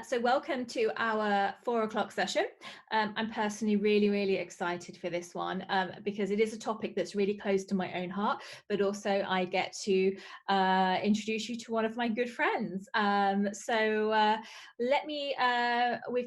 So welcome to our 4 o'clock session. I'm personally really excited for this one because it is a topic that's really close to my own heart, but also I get to introduce you to one of my good friends. We've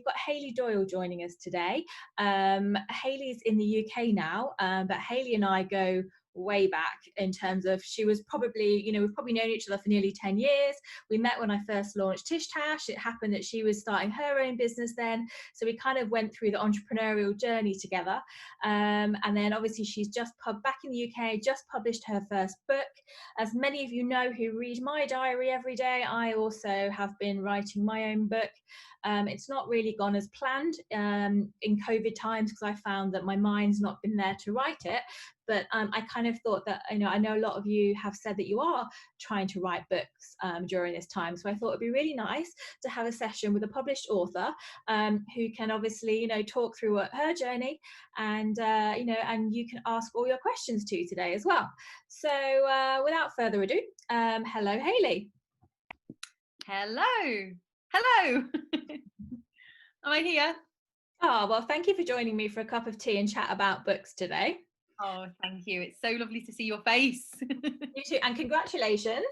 got Hayley Doyle joining us today. Hayley's in the UK now, but Hayley and I go way back in terms of she was probably, we've probably known each other for nearly 10 years. We met when I first launched Tish Tash. It happened that she was starting her own business then. So we kind of went through the entrepreneurial journey together. And then obviously she's just back in the UK, just published her first book. As many of you know who read my diary every day, I also have been writing my own book. It's not really gone as planned in COVID times because I found that my mind's not been there to write it. But I kind of thought that, I know a lot of you have said that you are trying to write books during this time. So I thought it'd be really nice to have a session with a published author who can obviously, talk through her journey and, and you can ask all your questions to today as well. So without further ado, hello, Hayley. Hello. Hello. Am I here? Oh, well, thank you for joining me for a cup of tea and chat about books today. Oh, thank you. It's so lovely to see your face. You too, and congratulations.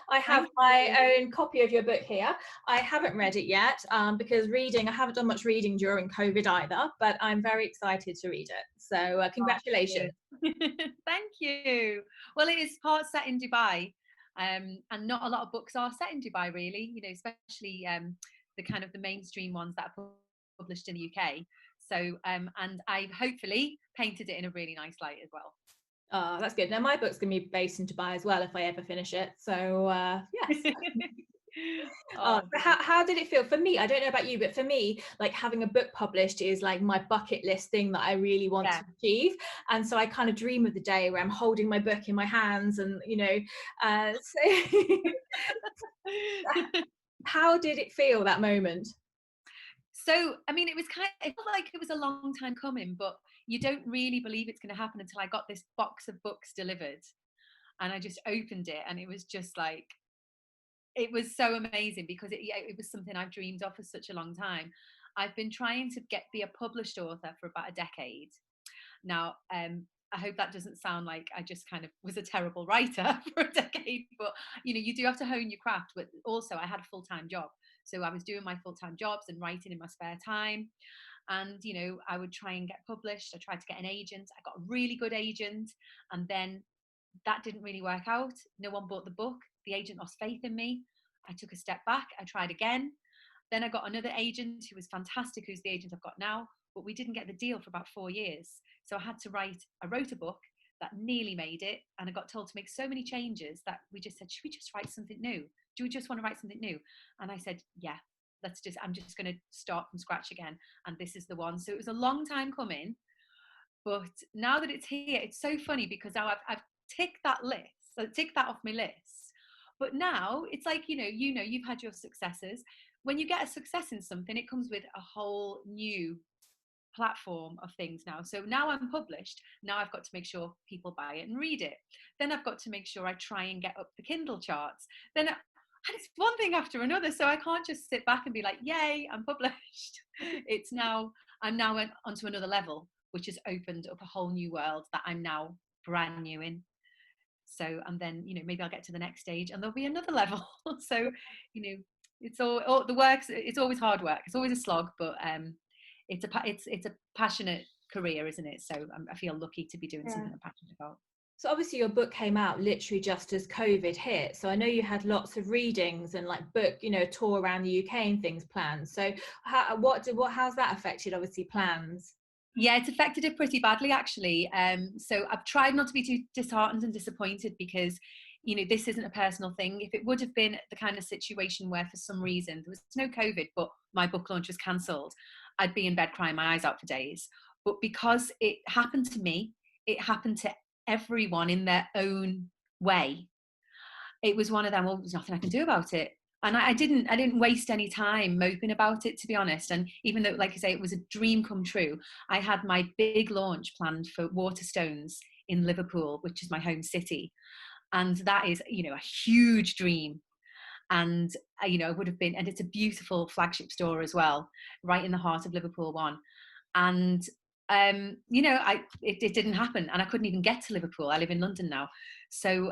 I have my own copy of your book here. I haven't read it yet because I haven't done much reading during COVID either, but I'm very excited to read it. So congratulations. Thank you. Well, it is part set in Dubai, and not a lot of books are set in Dubai, really, especially the kind of the mainstream ones that are published in the UK. So, and I've hopefully painted it in a really nice light as well. Oh, that's good. Now my book's going to be based in Dubai as well if I ever finish it. So, yes. So how did it feel for me? I don't know about you, but for me, like having a book published is like my bucket list thing that I really want to achieve. And so I kind of dream of the day where I'm holding my book in my hands and, how did it feel that moment? So, I mean, it felt like it was a long time coming, but you don't really believe it's going to happen until I got this box of books delivered and I just opened it and it was just like, it was so amazing because it was something I've dreamed of for such a long time. I've been trying to be a published author for about a decade. Now, I hope that doesn't sound like I just kind of was a terrible writer for a decade, but you do have to hone your craft. But also I had a full-time job. So I was doing my full-time jobs and writing in my spare time. And, I would try and get published. I tried to get an agent. I got a really good agent. And then that didn't really work out. No one bought the book. The agent lost faith in me. I took a step back. I tried again. Then I got another agent who was fantastic, who's the agent I've got now. But we didn't get the deal for about 4 years. So I wrote a book that nearly made it. And I got told to make so many changes that we just said, should we just write something new? Do we just want to write something new? And I said, yeah, I'm just going to start from scratch again. And this is the one. So it was a long time coming. But now that it's here, it's so funny because now I've ticked that list. So tick that off my list. But now it's like, you've had your successes. When you get a success in something, it comes with a whole new platform of things now. So now I'm published. Now I've got to make sure people buy it and read it. Then I've got to make sure I try and get up the Kindle charts. And it's one thing after another. So I can't just sit back and be like, yay, I'm published. I'm now onto another level, which has opened up a whole new world that I'm now brand new in. So, and then, maybe I'll get to the next stage and there'll be another level. So, it's all the work. It's always hard work. It's always a slog, but it's a passionate career, isn't it? So I feel lucky to be doing something I'm passionate about. So obviously your book came out literally just as COVID hit. So I know you had lots of readings and like book, tour around the UK and things planned. So how's that affected obviously plans? Yeah, it's affected it pretty badly actually. So I've tried not to be too disheartened and disappointed because, this isn't a personal thing. If it would have been the kind of situation where for some reason there was no COVID, but my book launch was cancelled, I'd be in bed crying my eyes out for days. But because it happened to me, it happened to everyone in their own way. It was one of them, well, there's nothing I can do about it. And I didn't waste any time moping about it, to be honest. And even though, like I say, it was a dream come true, I had my big launch planned for Waterstones in Liverpool, which is my home city. And that is, a huge dream. And I would have been, and it's a beautiful flagship store as well, right in the heart of Liverpool One. And it didn't happen, and I couldn't even get to Liverpool. I live in London now, so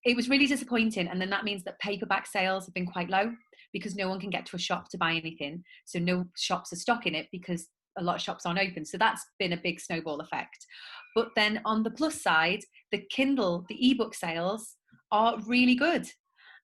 it was really disappointing. And then that means that paperback sales have been quite low because no one can get to a shop to buy anything. So no shops are stocking it because a lot of shops aren't open. So that's been a big snowball effect. But then on the plus side, the ebook sales are really good.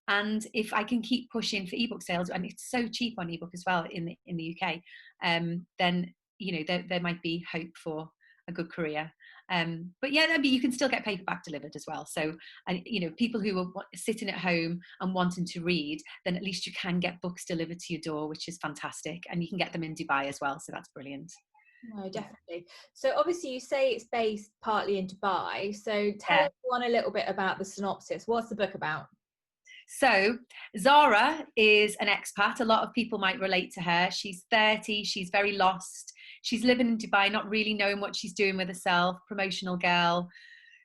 And if I can keep pushing for ebook sales, and it's so cheap on ebook as well in the UK, then there might be hope for a good career. But yeah, I mean, you can still get paperback delivered as well. So, and people who are sitting at home and wanting to read, then at least you can get books delivered to your door, which is fantastic. And you can get them in Dubai as well. So that's brilliant. No, definitely. So obviously you say it's based partly in Dubai. So tell Yeah. everyone a little bit about the synopsis. What's the book about? So Zara is an expat. A lot of people might relate to her. She's 30. She's very lost. She's living in Dubai, not really knowing what she's doing with herself. Promotional girl.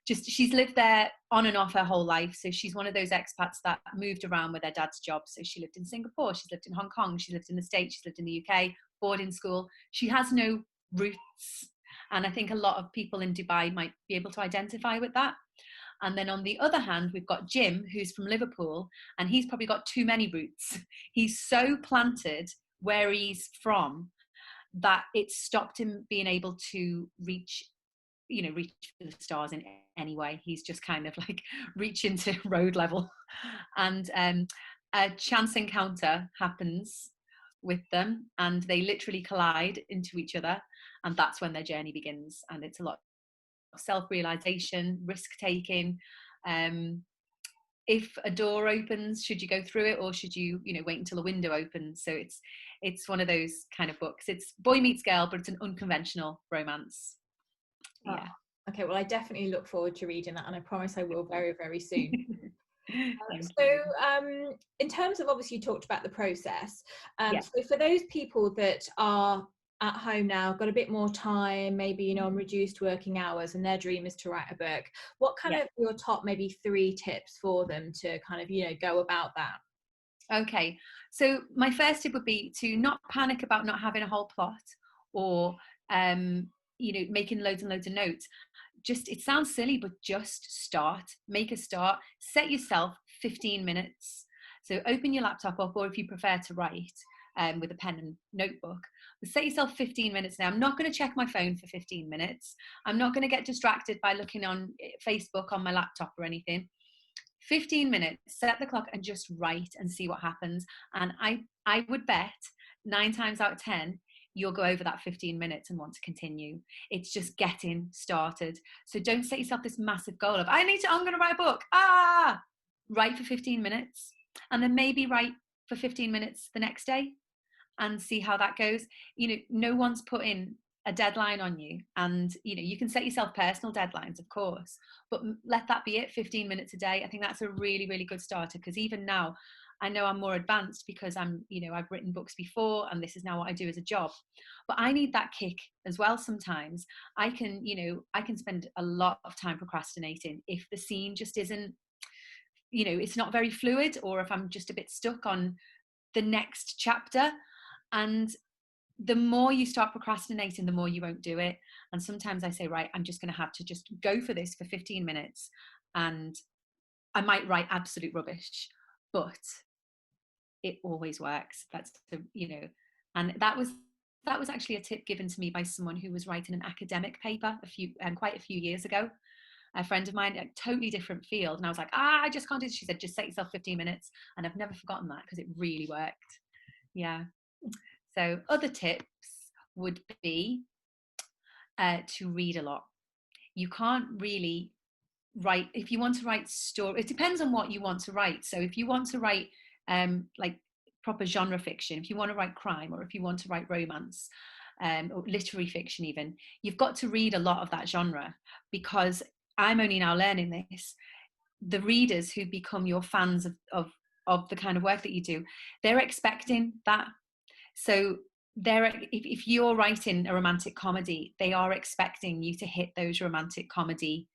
She's lived there on and off her whole life. So she's one of those expats that moved around with her dad's job. So she lived in Singapore. She's lived in Hong Kong. She's lived in the States. She's lived in the UK, boarding school. She has no roots. And I think a lot of people in Dubai might be able to identify with that. And then on the other hand, we've got Jim, who's from Liverpool, and he's probably got too many roots. He's so planted where he's from that it stopped him being able to reach for the stars in any way. He's just kind of like reaching to road level. And a chance encounter happens with them, and they literally collide into each other. And that's when their journey begins. And it's a lot self-realization, risk-taking. If a door opens, should you go through it, or should you wait until a window opens? So it's one of those kind of books. It's boy meets girl, but it's an unconventional romance. Yeah. Okay, well I definitely look forward to reading that, and I promise I will very, very soon. In terms of, obviously you talked about the process, so for those people that are at home now, got a bit more time, maybe on reduced working hours, and their dream is to write a book, what kind of your top maybe 3 tips for them to kind of go about that? Okay, so my first tip would be to not panic about not having a whole plot, or making loads and loads of notes. It sounds silly, but just start. Make a start. Set yourself 15 minutes. So open your laptop up, or if you prefer to write with a pen and notebook, but set yourself 15 minutes now. I'm not going to check my phone for 15 minutes. I'm not going to get distracted by looking on Facebook on my laptop or anything. 15 minutes, set the clock and just write and see what happens. And I would bet 9 times out of 10, you'll go over that 15 minutes and want to continue. It's just getting started. So don't set yourself this massive goal of, I'm going to write a book. Write for 15 minutes, and then maybe write for 15 minutes the next day and see how that goes. No one's putting a deadline on you, and you can set yourself personal deadlines, of course, but let that be it. 15 minutes a day. I think that's a really, really good starter, because even now I know I'm more advanced because I've written books before, and this is now what I do as a job. But I need that kick as well sometimes. I can spend a lot of time procrastinating if the scene just isn't, it's not very fluid, or if I'm just a bit stuck on the next chapter. And the more you start procrastinating, the more you won't do it. And sometimes I say, right, I'm just going to have to just go for this for 15 minutes. And I might write absolute rubbish, but it always works. And that was actually a tip given to me by someone who was writing an academic paper quite a few years ago. A friend of mine, a totally different field. And I was like, I just can't do this. She said, just set yourself 15 minutes. And I've never forgotten that, because it really worked. Yeah. So other tips would be to read a lot. You can't really write, if you want to write story, it depends on what you want to write. So if you want to write like proper genre fiction, if you want to write crime, or if you want to write romance, or literary fiction even, you've got to read a lot of that genre, because I'm only now learning this. The readers who become your fans of the kind of work that you do, they're expecting that. So if you're writing a romantic comedy, they are expecting you to hit those romantic comedy,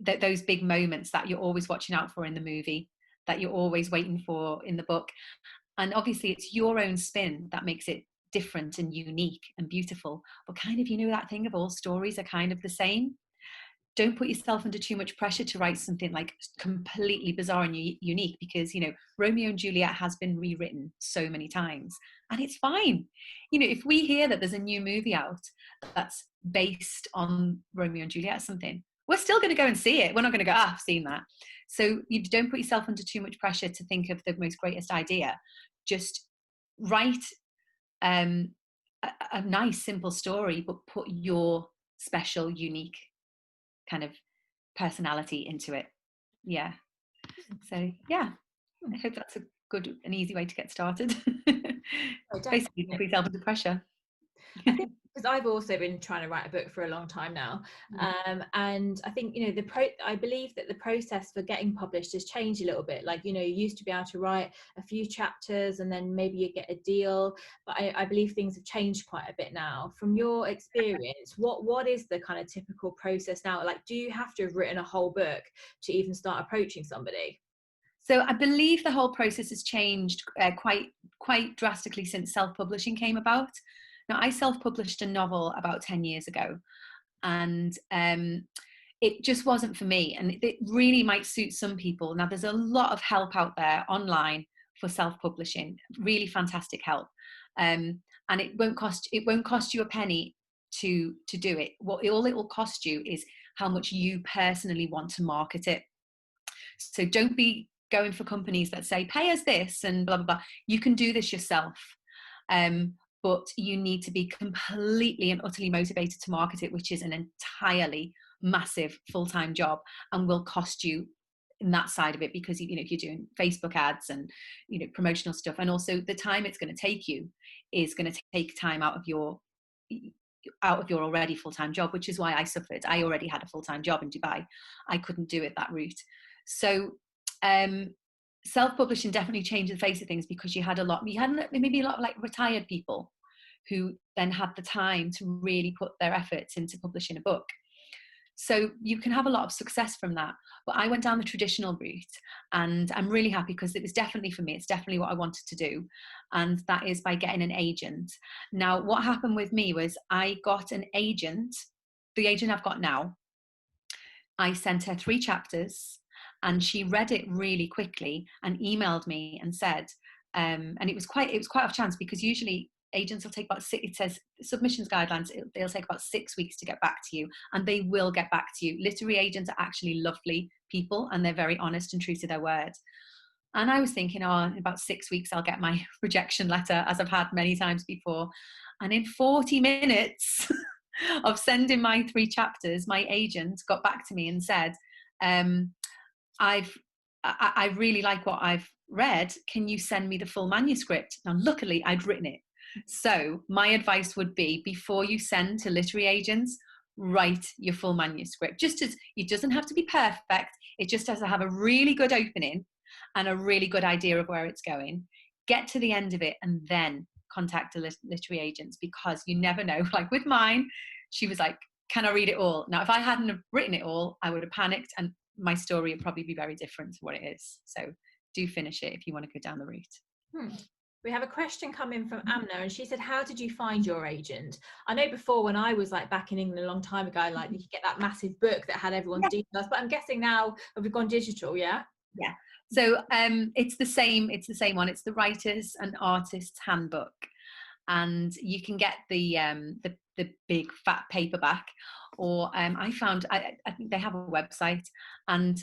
those big moments that you're always watching out for in the movie. that you're always waiting for in the book. And obviously it's your own spin that makes it different and unique and beautiful. But kind of, that thing of all stories are kind of the same. Don't put yourself under too much pressure to write something like completely bizarre and unique, because Romeo and Juliet has been rewritten so many times, and it's fine. If we hear that there's a new movie out that's based on Romeo and Juliet or something, we're still going to go and see it. We're not going to go, I've seen that. So you don't put yourself under too much pressure to think of the most greatest idea. Just write a nice simple story, but put your special, unique kind of personality into it. Yeah. So yeah, I hope that's a good and easy way to get started. Basically, put yourself under pressure. I think because I've also been trying to write a book for a long time now, and I think I believe that the process for getting published has changed a little bit. Like you used to be able to write a few chapters and then maybe you get a deal, but I believe things have changed quite a bit now. From your experience, what is the kind of typical process now? Like, do you have to have written a whole book to even start approaching somebody? So I believe the whole process has changed quite drastically since self-publishing came about. Now, I self-published a novel about 10 years ago, and it just wasn't for me. And it really might suit some people. Now, there's a lot of help out there online for self-publishing, really fantastic help. And it won't cost you a penny to do it. All it will cost you is how much you personally want to market it. So don't be going for companies that say, pay us this and blah, blah, blah. You can do this yourself. But you need to be completely and utterly motivated to market it, which is an entirely massive full-time job and will cost you in that side of it, because if you're doing Facebook ads and promotional stuff, and also the time it's going to take you is going to take time out of your already full-time job, which is why I suffered. I already had a full-time job in Dubai. I couldn't do it that route. So self-publishing definitely changed the face of things, because you had maybe a lot of like retired people who then had the time to really put their efforts into publishing a book. So you can have a lot of success from that. But I went down the traditional route, and I'm really happy because it was definitely for me. It's definitely what I wanted to do. And that is by getting an agent. Now, what happened with me was I got an agent, the agent I've got now. I sent her 3 chapters, and she read it really quickly and emailed me and said, and it was quite off chance, because usually agents will take about it says submissions guidelines, they'll take about 6 weeks to get back to you, and they will get back to you. Literary agents are actually lovely people, and they're very honest and true to their word. And I was thinking, in about 6 weeks I'll get my rejection letter, as I've had many times before. And in 40 minutes of sending my 3 chapters, my agent got back to me and said, I really like what I've read. Can you send me the full manuscript? Now, luckily, I'd written it. So my advice would be, before you send to literary agents, write your full manuscript. It doesn't have to be perfect. It just has to have a really good opening and a really good idea of where it's going. Get to the end of it and then contact the literary agents, because you never know. Like with mine, she was like, can I read it all? Now, if I hadn't have written it all, I would have panicked, and my story would probably be very different to what it is. So do finish it if you want to go down the route. We have a question coming from Amna, and she said, how did you find your agent? I know before, when I was like back in England a long time ago, like you could get that massive book that had everyone's details, but I'm guessing now we've gone digital. Yeah. So it's the same one. It's the Writers and Artists Handbook, and you can get the big fat paperback, or I think they have a website. And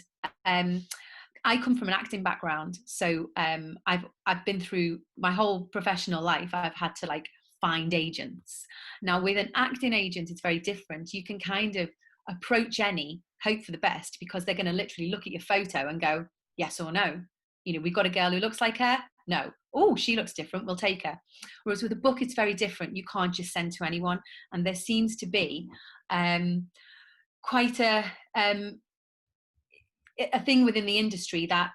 I come from an acting background, so I've been through my whole professional life. I've had to like find agents. Now with an acting agent, it's very different. You can kind of approach any, hope for the best, because they're going to literally look at your photo and go yes or no. We've got a girl who looks like her. No. Oh, she looks different. We'll take her. Whereas with a book, it's very different. You can't just send to anyone, and there seems to be quite a thing within the industry that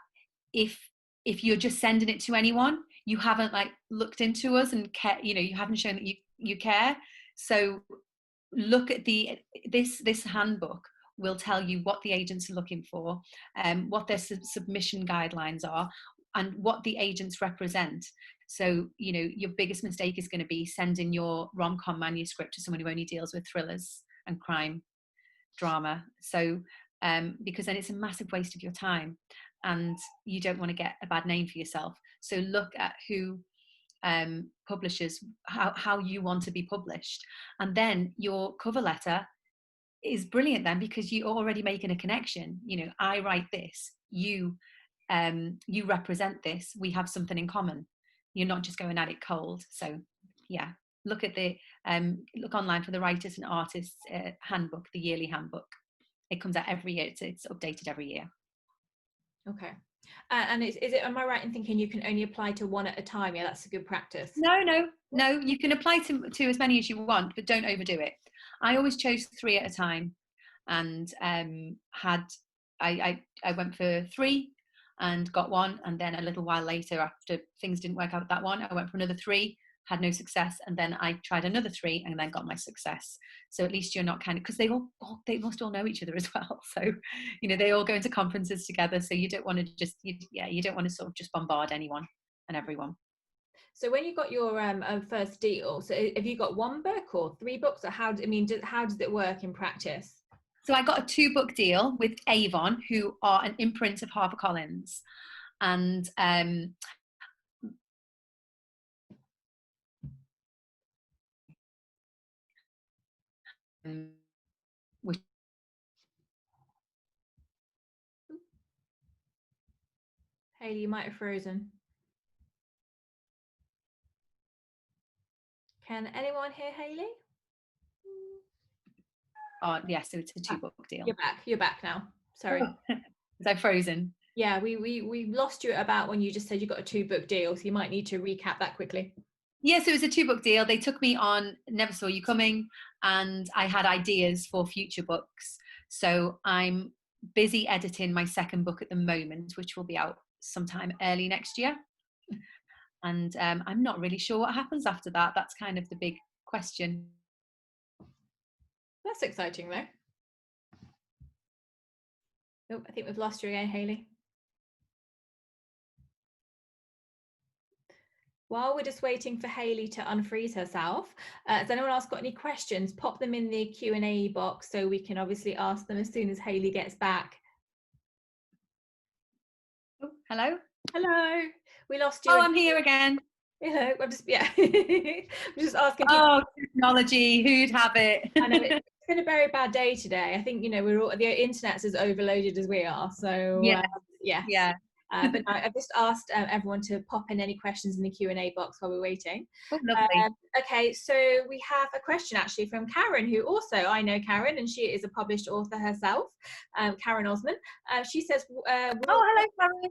if you're just sending it to anyone, you haven't like looked into us and care, you haven't shown that you care. So look at this handbook will tell you what the agents are looking for, what their submission guidelines are, and what the agents represent. So, you know, your biggest mistake is going to be sending your rom-com manuscript to someone who only deals with thrillers and crime drama. So, because then it's a massive waste of your time, and you don't want to get a bad name for yourself. So look at who publishers, how you want to be published. And then your cover letter is brilliant then, because you're already making a connection. You know, I write this, you represent this, we have something in common. You're not just going at it cold. So yeah, look at the look online for the Writers and Artists Handbook, the yearly handbook. It comes out every year. It's updated every year. Okay. And is it, am I right in thinking you can only apply to one at a time? Yeah, that's a good practice. No, you can apply to as many as you want, but don't overdo it. I always chose 3 at a time, and I went for 3 and got 1, and then a little while later, after things didn't work out with that one, I went for another 3, had no success, and then I tried another 3 and then got my success. So at least you're not kind of, because they must all know each other as well. So, you know, they all go into conferences together. So you don't want to just, you don't want to sort of just bombard anyone and everyone. So when you got your first deal, so have you got 1 book or 3 books, or how does it work in practice? So I got a 2-book deal with Avon, who are an imprint of HarperCollins, and which Hayley, you might have frozen. Can anyone hear Hayley? yeah, so it's a 2-book deal. You're back now. Sorry. Was I frozen? Yeah, we lost you at about when you just said you got a 2-book deal, so you might need to recap that quickly. Yeah, so it was a 2-book deal. They took me on Never Saw You Coming, and I had ideas for future books. So I'm busy editing my 2nd book at the moment, which will be out sometime early next year. And I'm not really sure what happens after that. That's kind of the big question. That's exciting, though. Oh, I think we've lost you again, Hayley. While we're just waiting for Hayley to unfreeze herself, has anyone else got any questions? Pop them in the Q&A box so we can obviously ask them as soon as Hayley gets back. Oh, hello? Hello. We lost you. Oh, I'm here again. Hello. I'm just, yeah. I'm just asking people. Oh, technology, who'd have it? I know it's been a very bad day today. I think, you know, we're all, the internet's as overloaded as we are. So yeah. But no, I've just asked everyone to pop in any questions in the Q&A box while we're waiting. Oh, lovely. Okay, so we have a question actually from Karen, who also, I know Karen, and she is a published author herself, Karen Osman. She says, hello, Karen.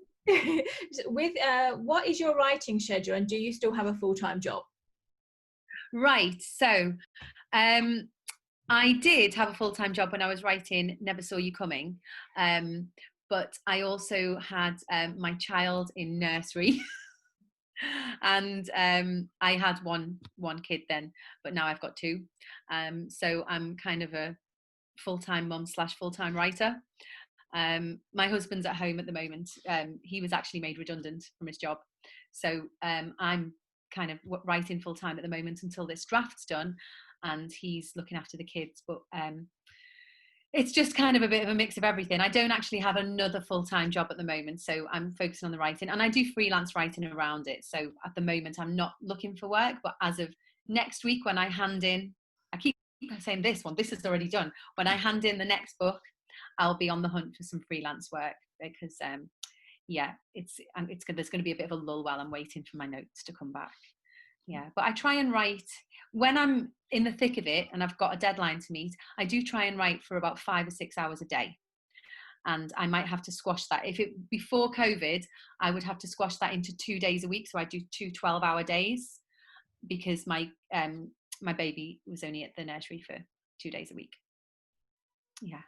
with what is your writing schedule, and do you still have a full-time job? Right, so I did have a full-time job when I was writing Never Saw You Coming, but I also had my child in nursery. And I had one kid then, but now I've got 2. So I'm kind of a full-time mum / full-time writer. My husband's at home at the moment. He was actually made redundant from his job. So I'm kind of writing full-time at the moment until this draft's done, and he's looking after the kids. But it's just kind of a bit of a mix of everything. I don't actually have another full-time job at the moment, so I'm focusing on the writing, and I do freelance writing around it. So at the moment, I'm not looking for work, but as of next week, when I hand in, I keep saying this is already done. When I hand in the next book, I'll be on the hunt for some freelance work, because there's going to be a bit of a lull while I'm waiting for my notes to come back. Yeah, but I try and write when I'm in the thick of it and I've got a deadline to meet. I do try and write for about 5 or 6 hours a day, and I might have to squash that. If it before COVID, I would have to squash that into 2 days a week, so I do 2 12-hour days, because my baby was only at the nursery for 2 days a week. Yeah.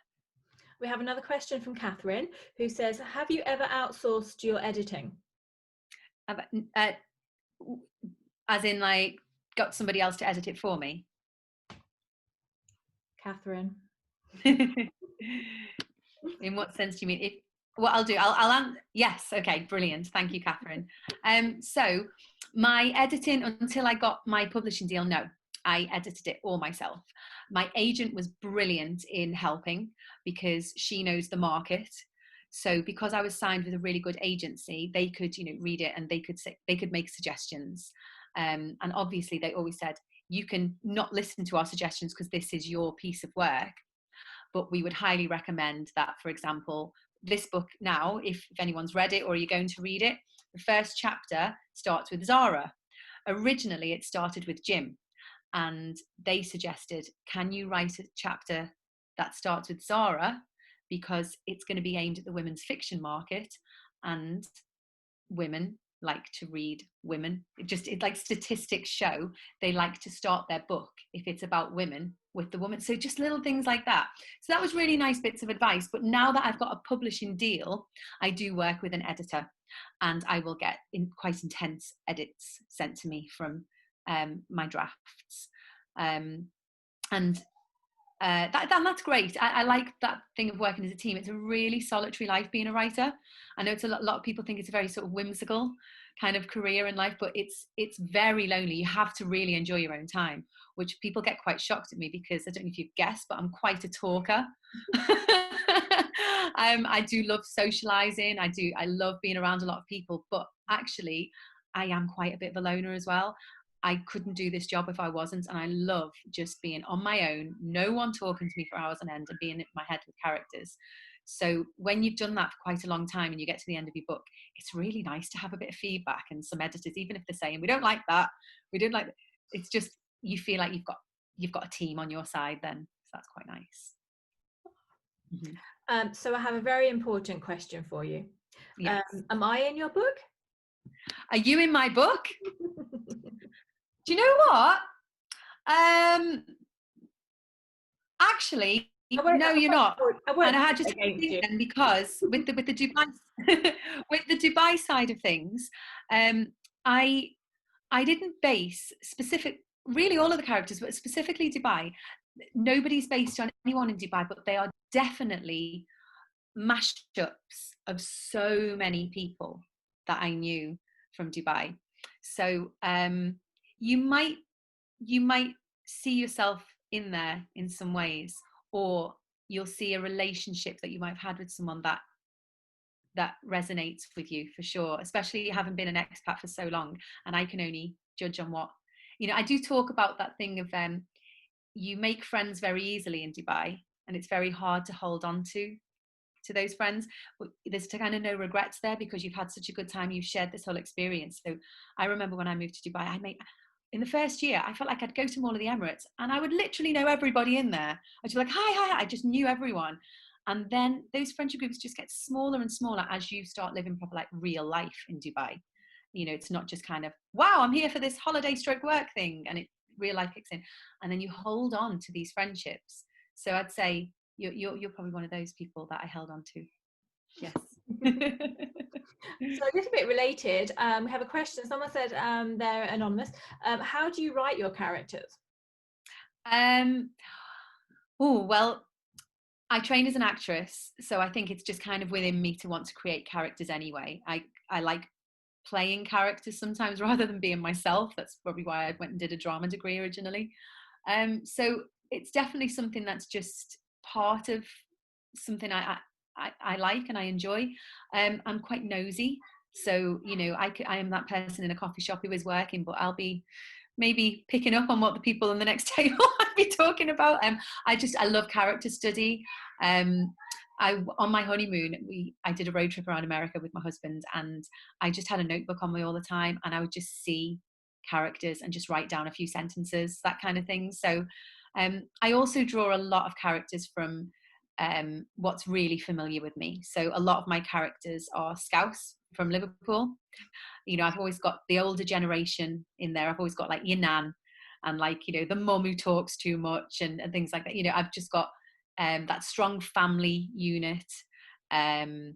We have another question from Catherine, who says, have you ever outsourced your editing? As in, like, got somebody else to edit it for me? Catherine. In what sense do you mean? If what I'll do, yes, okay, brilliant. Thank you, Catherine. So my editing, until I got my publishing deal, no, I edited it all myself. My agent was brilliant in helping because she knows the market. So because I was signed with a really good agency, they could, read it, and they could make suggestions. And obviously they always said, you can not listen to our suggestions because this is your piece of work. But we would highly recommend that, for example, this book now, if anyone's read it or you're going to read it, the first chapter starts with Zara. Originally, it started with Jim, and they suggested, can you write a chapter that starts with Zara, because it's going to be aimed at the women's fiction market, and women like to read women. It's like statistics show they like to start their book, if it's about women, with the woman. So just little things like that. So that was really nice bits of advice. But now that I've got a publishing deal, I do work with an editor, and I will get quite intense edits sent to me from my drafts. That's great. I like that thing of working as a team. It's a really solitary life being a writer. I know it's a lot of people think it's a very sort of whimsical kind of career in life, but it's very lonely. You have to really enjoy your own time, which people get quite shocked at me, because I don't know if you've guessed, but I'm quite a talker. I do love socializing. I love being around a lot of people, but actually I am quite a bit of a loner as well. I couldn't do this job if I wasn't, and I love just being on my own, no one talking to me for hours on end, and being in my head with characters. So when you've done that for quite a long time and you get to the end of your book, it's really nice to have a bit of feedback, and some editors, even if they're saying, we don't like that, we don't like that, it's just, you feel like you've got a team on your side then. So that's quite nice. Mm-hmm. So I have a very important question for you. Yes. Am I in your book? Are you in my book? Do you know what? Actually, no, you're not. And I just think then, because with the Dubai with the Dubai side of things, I didn't base really all of the characters, but specifically Dubai. Nobody's based on anyone in Dubai, but they are definitely mashups of so many people that I knew from Dubai. So you might see yourself in there in some ways, or you'll see a relationship that you might have had with someone that resonates with you, for sure, especially having been an expat for so long. And I can only judge on what, I do talk about that thing of you make friends very easily in Dubai, and it's very hard to hold on to those friends, but there's kind of no regrets there, because you've had such a good time, you've shared this whole experience. So I remember when I moved to Dubai, in the first year, I felt like I'd go to Mall of the Emirates and I would literally know everybody in there. I'd be like, hi, I just knew everyone. And then those friendship groups just get smaller and smaller as you start living proper, like, real life in Dubai. It's not just kind of, wow, I'm here for this holiday stroke work thing, and real life kicks in. And then you hold on to these friendships. So I'd say you're probably one of those people that I held on to. Yes. So a little bit related, we have a question. Someone said they're anonymous. How do you write your characters? Well, I train as an actress, so I think it's just kind of within me to want to create characters anyway. I like playing characters sometimes rather than being myself. That's probably why I went and did a drama degree originally. So it's definitely something that's just part of something I like and I enjoy. I'm quite nosy, so I am that person in a coffee shop who is working, but I'll be maybe picking up on what the people on the next table might be talking about. I love character study. On my honeymoon, I did a road trip around America with my husband, and I just had a notebook on me all the time, and I would just see characters and just write down a few sentences, that kind of thing. So I also draw a lot of characters from what's really familiar with me. So a lot of my characters are Scouse from Liverpool. I've always got the older generation in there. I've always got like your nan, and like, the mum who talks too much and things like that. I've just got that strong family unit. And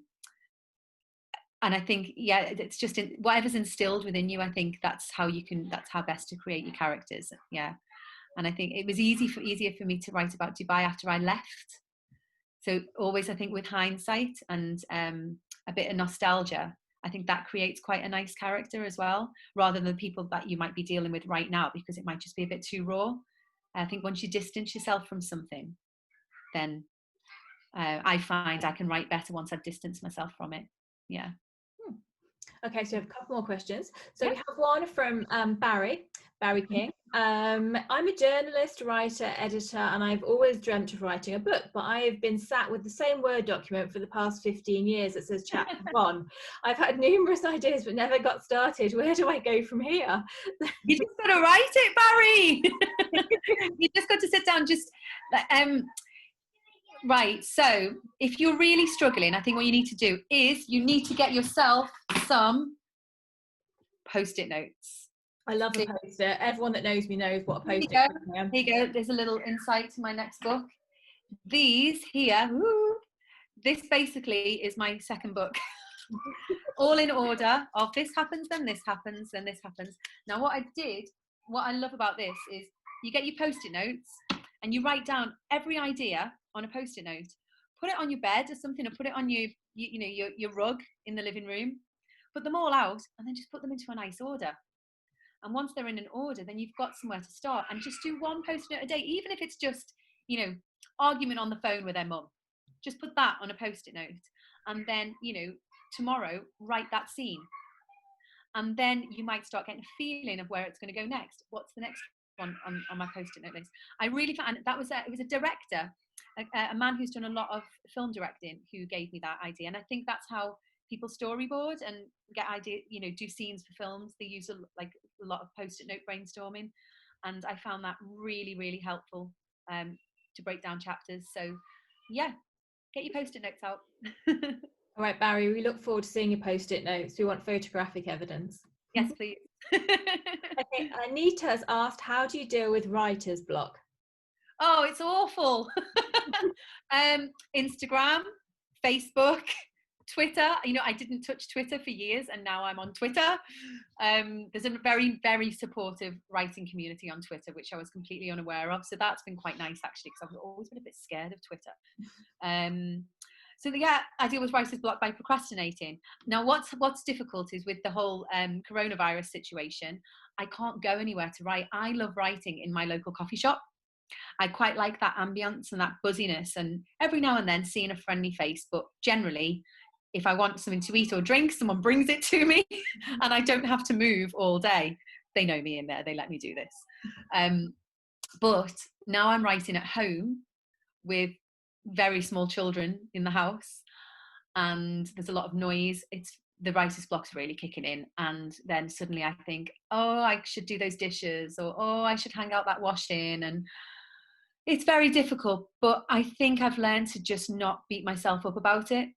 I think, it's just whatever's instilled within you. I think that's how best to create your characters. Yeah. And I think it was easier for me to write about Dubai after I left. So always, I think, with hindsight and a bit of nostalgia, I think that creates quite a nice character as well, rather than people that you might be dealing with right now, because it might just be a bit too raw. I think once you distance yourself from something, then I find I can write better once I've distanced myself from it. Yeah. Okay, so we have a couple more questions. So Yeah. we have one from Barry King. I'm a journalist, writer, editor, and I've always dreamt of writing a book, but I have been sat with the same Word document for the past 15 years that says chapter 1. I've had numerous ideas, but never got started. Where do I go from here? You just got to write it, Barry. You just got to sit down, right. So if you're really struggling, I think what you need to do is you need to get yourself some Post-it notes. I love a Post-it. Everyone that knows me knows what a Post-it Here is. you go. There's a little insight to my next book. These here, this basically is my second book. All in order of this happens, then this happens, then this happens. Now what I love about this is you get your Post-it notes and you write down every idea on a Post-it note. Put it on your bed or something, or put it on your rug in the living room. Put them all out and then just put them into a nice order. And once they're in an order, then you've got somewhere to start, and just do one Post-it note a day, even if it's just, argument on the phone with their mum. Just put that on a Post-it note. And then, tomorrow, write that scene. And then you might start getting a feeling of where it's going to go next. What's the next one on my Post-it note list? I really found, and it was a director, a man who's done a lot of film directing, who gave me that idea. And I think that's how people storyboard and get idea, do scenes for films. They use a lot of Post-it note brainstorming, and I found that really, really helpful to break down chapters. So yeah, get your Post-it notes out. All right, Barry, we look forward to seeing your Post-it notes. We want photographic evidence. Yes, please. Okay, Anita has asked, how do you deal with writer's block? Oh, it's awful. Instagram, Facebook, Twitter. I didn't touch Twitter for years, and now I'm on Twitter. There's a very, very supportive writing community on Twitter, which I was completely unaware of. So that's been quite nice, actually, because I've always been a bit scared of Twitter. So yeah, I deal with writer's block by procrastinating. Now, what's difficult is with the whole coronavirus situation, I can't go anywhere to write. I love writing in my local coffee shop. I quite like that ambience and that buzziness, and every now and then seeing a friendly face. But generally, if I want something to eat or drink, someone brings it to me and I don't have to move all day. They know me in there. They let me do this. But now I'm writing at home with very small children in the house, and there's a lot of noise. The writer's block's really kicking in, and then suddenly I think, oh, I should do those dishes, or oh, I should hang out that washing, and it's very difficult. But I think I've learned to just not beat myself up about it,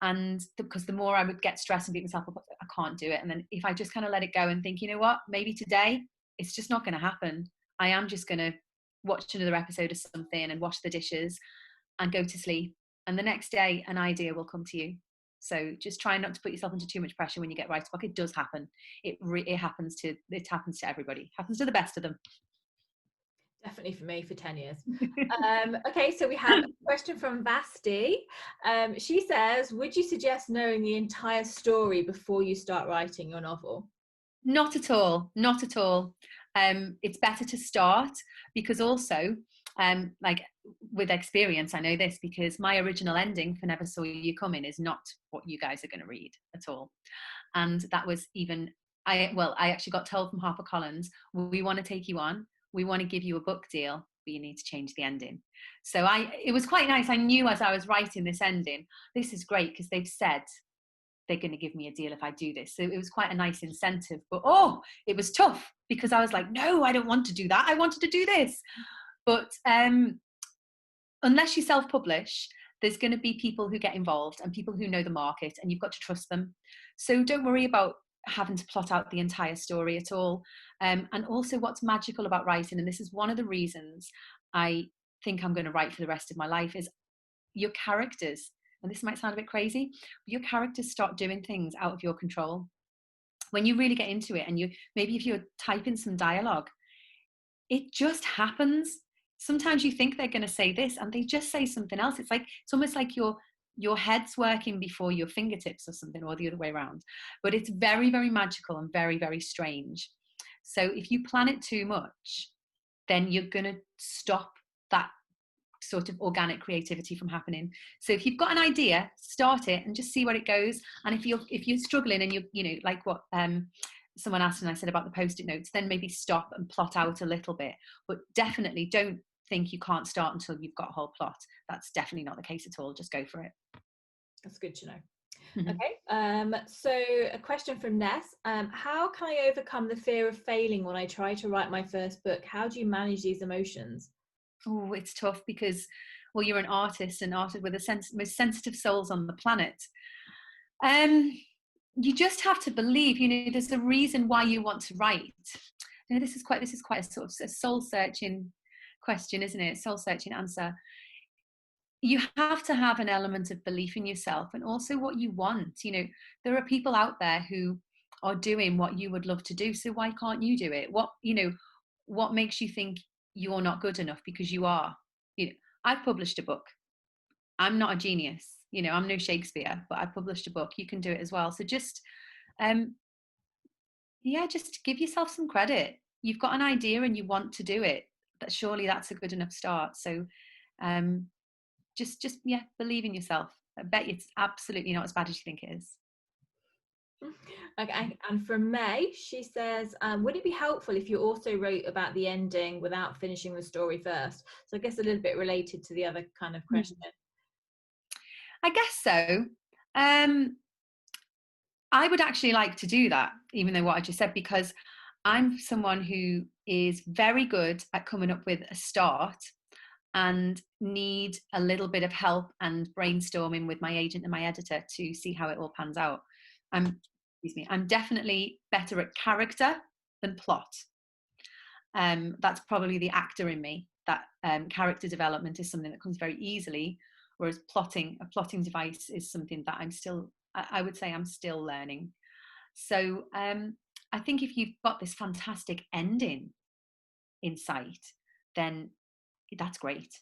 and because the more I would get stressed and beat myself up, I can't do it. And then if I just kind of let it go and think, you know what, maybe today it's just not going to happen. I am just going to watch another episode of something and wash the dishes and go to sleep, and the next day an idea will come to you. So just try not to put yourself into too much pressure when you get writer's block. It does happen. It happens to everybody. It happens to the best of them. Definitely for me, for 10 years. Okay, so we have a question from Vasti. She says, would you suggest knowing the entire story before you start writing your novel? Not at all. Not at all. It's better to start, because also, like with experience, I know this, because my original ending for Never Saw You Coming is not what you guys are going to read at all. And that was even, I actually got told from HarperCollins, we want to take you on, we want to give you a book deal, but you need to change the ending. So it was quite nice. I knew as I was writing this ending, this is great, because they've said they're going to give me a deal if I do this. So it was quite a nice incentive, but it was tough, because I was like, no, I don't want to do that. I wanted to do this. But unless you self-publish, there's going to be people who get involved and people who know the market, and you've got to trust them. So don't worry about having to plot out the entire story at all. And also, what's magical about writing, and this is one of the reasons I think I'm going to write for the rest of my life, is your characters, and this might sound a bit crazy, but your characters start doing things out of your control. When you really get into it, and maybe if you're typing some dialogue, it just happens. sometimes you think they're going to say this and they just say something else. It's almost like your head's working before your fingertips or something, or the other way around. But it's very, very magical and very, very strange. So if you plan it too much, then you're going to stop that sort of organic creativity from happening. So if you've got an idea, start it and just see where it goes. And if you're struggling and you know, like what someone asked and I said about the Post-it notes, then maybe stop and plot out a little bit. But definitely don't think you can't start until you've got a whole plot. That's definitely not the case at all. Just go for it. That's good to know. Okay, so a question from Ness. How can I overcome the fear of failing when I try to write my first book? How do you manage these emotions? Oh, it's tough because, well, you're an artist, and artist with the most sensitive souls on the planet. You just have to believe, you know, there's a reason why you want to write. You know, this is quite a sort of a soul searching question, isn't it? Soul searching answer. You have to have an element of belief in yourself and also what you want. You know, there are people out there who are doing what you would love to do. So why can't you do it? What makes you think you're not good enough? Because you are. You know, I've published a book. I'm not a genius. You know, I'm no Shakespeare, but I published a book. You can do it as well. So just just give yourself some credit. You've got an idea and you want to do it. But surely that's a good enough start. So just believe in yourself. I bet it's absolutely not as bad as you think it is. Okay, and from May, she says, would it be helpful if you also wrote about the ending without finishing the story first? So I guess a little bit related to the other kind of question. I guess so. I would actually like to do that, even though what I just said, because I'm someone who is very good at coming up with a start and need a little bit of help and brainstorming with my agent and my editor to see how it all pans out. I'm definitely better at character than plot. That's probably the actor in me. That character development is something that comes very easily, whereas a plotting device is something that I would say I'm still learning. So I think if you've got this fantastic ending in sight, then that's great.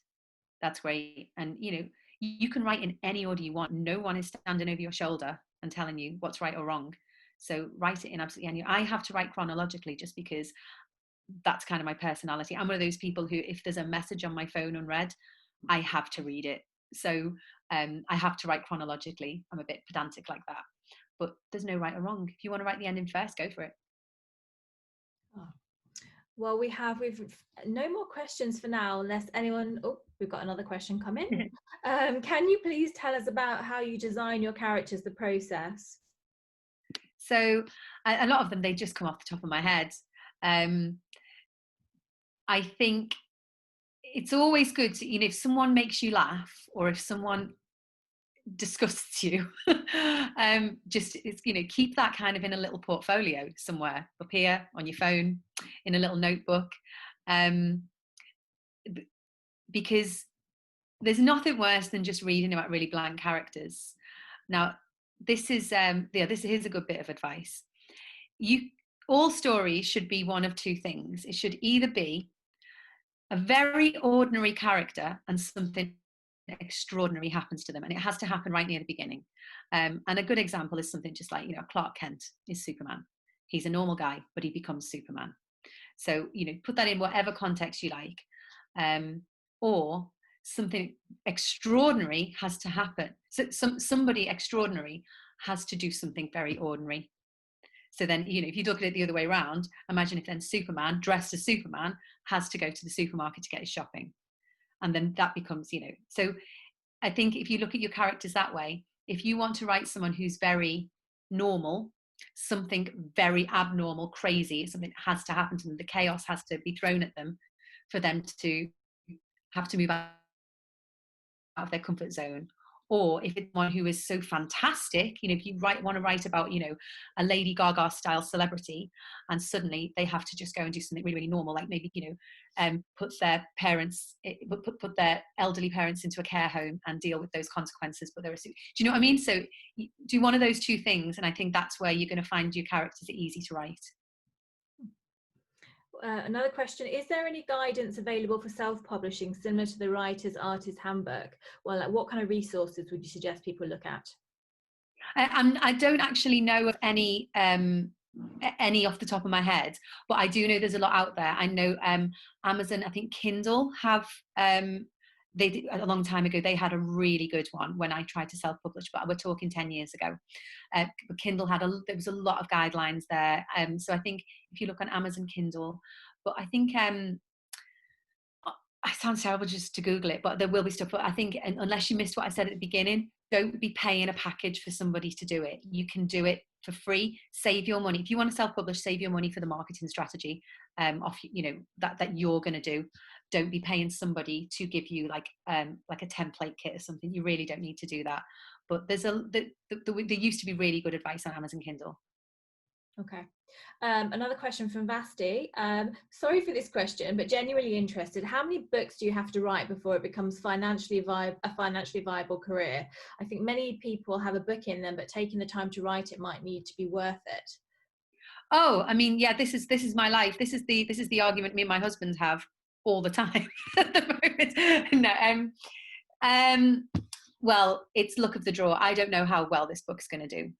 That's great. And, you know, you can write in any order you want. No one is standing over your shoulder and telling you what's right or wrong. So write it in absolutely any. I have to write chronologically just because that's kind of my personality. I'm one of those people who, if there's a message on my phone unread, I have to read it. So I have to write chronologically. I'm a bit pedantic like that. But there's no right or wrong. If you want to write the ending first, go for it. Oh. Well, we've no more questions for now, unless anyone. Oh, we've got another question come in. Can you please tell us about how you design your characters, the process? So a lot of them, they just come off the top of my head. I think it's always good to, you know, if someone makes you laugh or if someone disgusts you, keep that kind of in a little portfolio somewhere, up here on your phone, in a little notebook, because there's nothing worse than just reading about really blank characters. Now, here's a good bit of advice. All stories should be one of two things. It should either be a very ordinary character and something extraordinary happens to them, and it has to happen right near the beginning. And a good example is something just like, you know, Clark Kent is Superman. He's a normal guy, but he becomes Superman. So, you know, put that in whatever context you like. Or something extraordinary has to happen. So somebody extraordinary has to do something very ordinary. So then, you know, if you look at it the other way around, imagine if then Superman, dressed as Superman, has to go to the supermarket to get his shopping. And then that becomes, you know, so I think if you look at your characters that way, if you want to write someone who's very normal, something very abnormal, crazy, something has to happen to them, the chaos has to be thrown at them for them to have to move out of their comfort zone. Or if it's one who is so fantastic, you know, if you want to write about, you know, a Lady Gaga style celebrity, and suddenly they have to just go and do something really, really normal, like maybe, you know, put their elderly parents into a care home and deal with those consequences. But do you know what I mean? So do one of those two things, and I think that's where you're going to find your characters are easy to write. Another question, is there any guidance available for self-publishing similar to the Writer's Artist Handbook? Well, like, what kind of resources would you suggest people look at? I don't actually know of any off the top of my head, but I do know there's a lot out there. I know Amazon, I think Kindle have, they did, a long time ago, they had a really good one when I tried to self-publish, but we're talking 10 years ago. Kindle had there was a lot of guidelines there. So I think if you look on Amazon Kindle, but I think, it sounds terrible just to Google it, but there will be stuff. But I think, unless you missed what I said at the beginning, don't be paying a package for somebody to do it. You can do it for free. Save your money. If you want to self-publish, save your money for the marketing strategy that you're going to do. Don't be paying somebody to give you like a template kit or something. You really don't need to do that. But there used to be really good advice on Amazon Kindle. Okay. Another question from Vasti. Sorry for this question, but genuinely interested. How many books do you have to write before it becomes a financially viable career? I think many people have a book in them, but taking the time to write it might need to be worth it. Oh, I mean, yeah, this is my life. This is the argument me and my husband have all the time at the moment. No, well, it's luck of the draw. I don't know how well this book's going to do.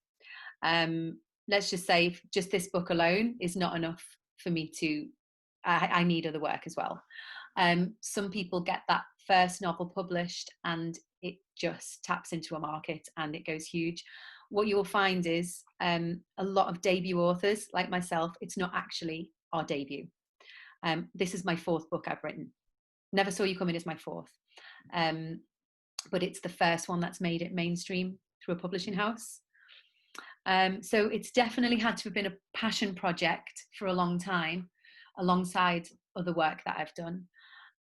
Let's just say just this book alone is not enough for me to, I need other work as well. Some people get that first novel published and it just taps into a market and it goes huge. What you will find is a lot of debut authors like myself, it's not actually our debut. This is my 4th book I've written. Never Saw You Coming is my 4th. But it's the first one that's made it mainstream through a publishing house. So it's definitely had to have been a passion project for a long time, alongside other work that I've done.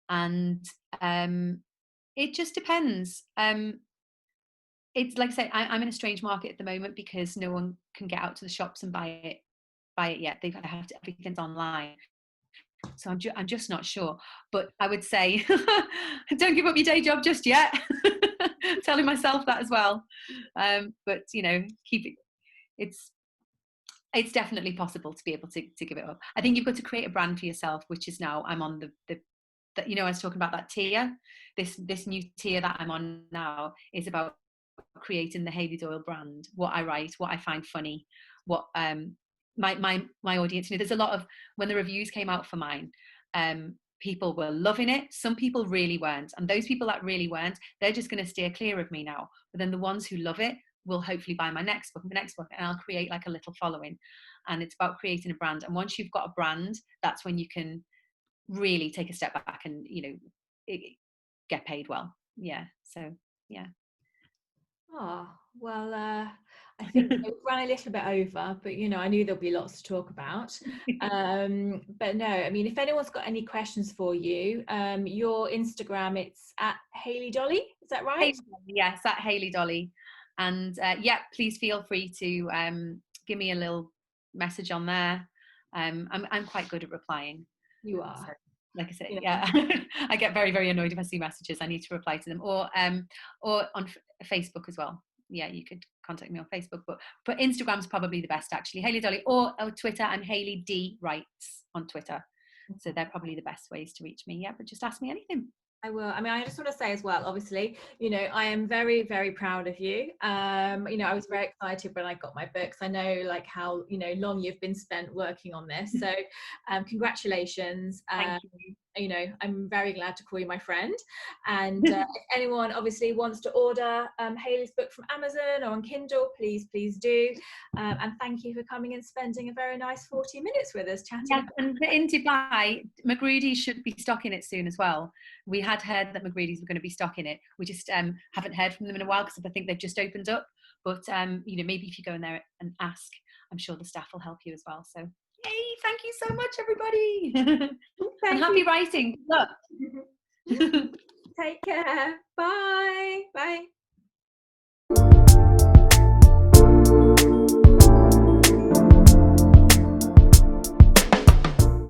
And it just depends. It's like I say, I'm in a strange market at the moment because no one can get out to the shops and buy it yet. Everything's online. So I'm just not sure. But I would say, don't give up your day job just yet. Telling myself that as well. But keep it. It's definitely possible to be able to give it up. I think you've got to create a brand for yourself, which is now I'm on I was talking about that tier. This new tier that I'm on now is about creating the Hayley Doyle brand. What I write, what I find funny, what my audience. There's a lot of, when the reviews came out for mine, people were loving it. Some people really weren't, and those people that really weren't, they're just going to steer clear of me now. But then the ones who love it will hopefully buy my next book, and I'll create like a little following. And it's about creating a brand. And once you've got a brand, that's when you can really take a step back and get paid well. Yeah. So yeah. Oh, well, I think we ran a little bit over, but I knew there'll be lots to talk about. But no, I mean, if anyone's got any questions for you, your Instagram, it's at Hayley Dolly, is that right? Yes, at Hayley Dolly. And please feel free to give me a little message on there. I'm quite good at replying. You are. So, like I said, yeah. I get very, very annoyed if I see messages. I need to reply to them, or on Facebook as well. Yeah, you could contact me on Facebook, but Instagram's probably the best actually. Hayley Dolly, or Twitter. I'm Hayley D Writes on Twitter. So they're probably the best ways to reach me. Yeah, but just ask me anything. I will. I mean, I just want to say as well, obviously, I am very, very proud of you. I was very excited when I got my books. I know like how, long you've been spent working on this. So congratulations. Thank you. I'm very glad to call you my friend. And if anyone obviously wants to order Hayley's book from Amazon or on Kindle, please do. And thank you for coming and spending a very nice 40 minutes with us chatting. Yes, and in Dubai, McGreedy's should be stocking it soon as well. We had heard that McGreedy's were going to be stocking it. We just haven't heard from them in a while because I think they've just opened up. But maybe if you go in there and ask, I'm sure the staff will help you as well. So, yay! Thank you so much, everybody. And happy writing. Good luck. Take care. Bye. Bye.